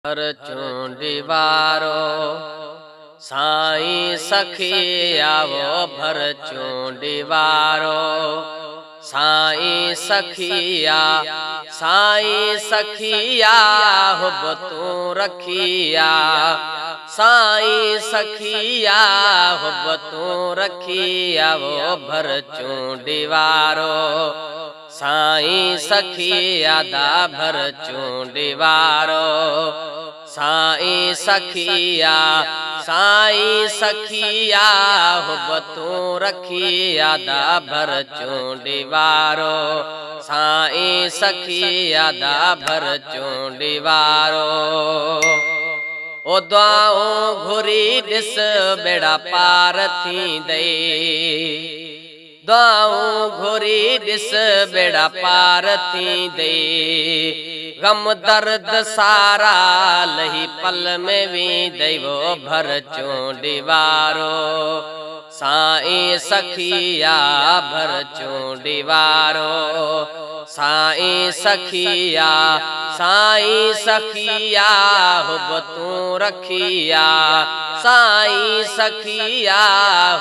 भरचूंडी वारो साईं सखी आवो भरचूंडी वारो साईं सखिया साईं सखिया हुब तू रखिया साईं सखिया हुब तू रखिया वो भरचूंडी वारो साईं सखिया दा भरचूंडी वारो साईं सखिया हुब तू रखिया दा भरचूंडी वारो साईं सखिया दा भरचूंडी वारो ओ दुआऊं घुरी ॾिस बेड़ा पार थींदे दुआऊं घुरी ॾिस बेड़ा पार थींदे गम दर्द सारा लही पल में वींदे वो भरचूंडी वारो साईं सखिया भरचूंडी वारो साईं सखिया हुब तू रखिया साईं सखिया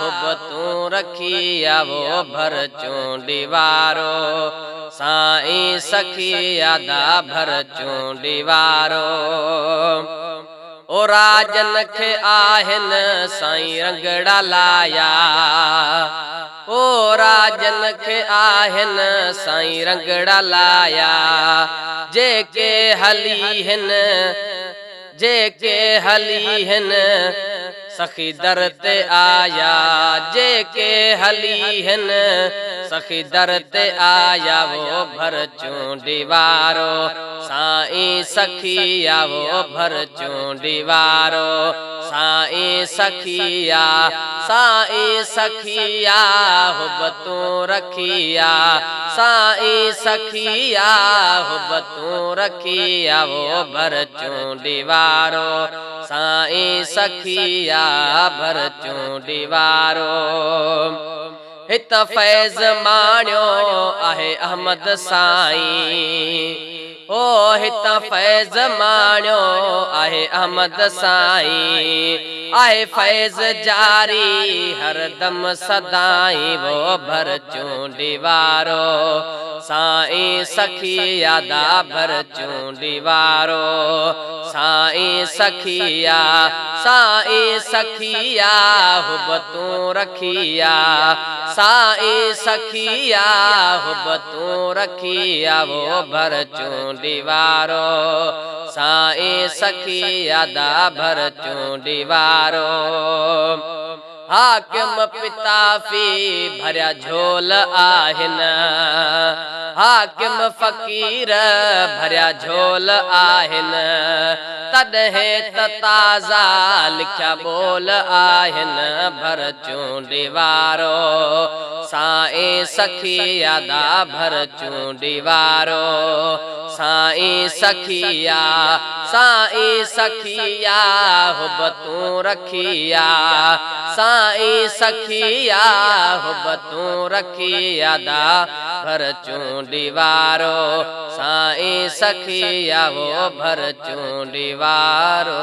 हुब तू रखिया वो भरचूंडी वारो साईं सखिया दा भरचूंडी वारो ओ राजन खे आहिन साईं रंगड़ा लाया ओ राजन खे आहिन साईं रंगड़ा लाया जेके हली हिन सखी दर ते आया जेके हली हिन सखी दर ते आया वो भरचूंडी वारो साईं सखिया वो भरचूंडी वारो साईं सखिया हुब तू रखिया साईं सखिया हुब तू रखिया वो भरचूंडी वारो साईं सखिया भरचूंडी वारो हित फैज़ माण्यो आहे अहमद साईं ओ हित फैज़ माण्यो आहे अहमद साईं आहे फैज़ जारी हरदम सदाई वो भरचूंडी वारो साईं सखिया दा भरचूंडी वारो साईं सखिया हुब तू रखिया साईं सखिया हुब तू रखिया वो भरचूंडी वारो साईं सखिया दा भरचूंडी वारो हाकिम पिताफी भरिया झोल आहिन हाकिम फ़कीर भरिया झोल आहिन तॾहिं त ताज़ा लिखिया बोल आहिन भरचूंडी वारो साईं सखिया दा भरचूंडी वारो साईं सखिया हुब तू रखिया साईं सखिया हुब तू रखिया दा भरचूंडी वारो साईं सखिया वो भरचूंडी वारो।